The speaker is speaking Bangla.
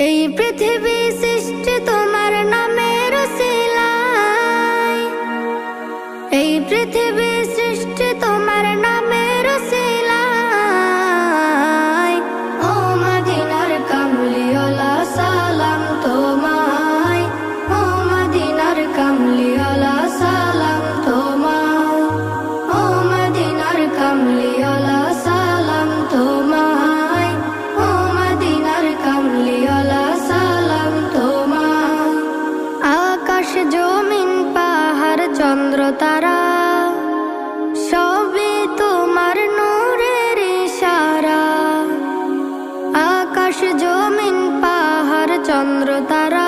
এই পৃথিবী সৃষ্টি তোমার নামের উসিলায়, এই পৃথিবী সৃষ্টি তোমার নামের উসিলায়। ও মদিনার কামলিওয়ালা সালাম তোমায়, ও মদিনার কামলিওয়ালা সালাম তোমায়, ও মদিনার কামলিওয়ালা সালাম তোমায়, ও মদিনার কামলিওয়ালা সালাম তোমায়। আকাশ জমিন পাহাড় চন্দ্র তারা সবই তোমার নূরের ইশারা। আকাশ জমিন পাহাড় চন্দ্র তারা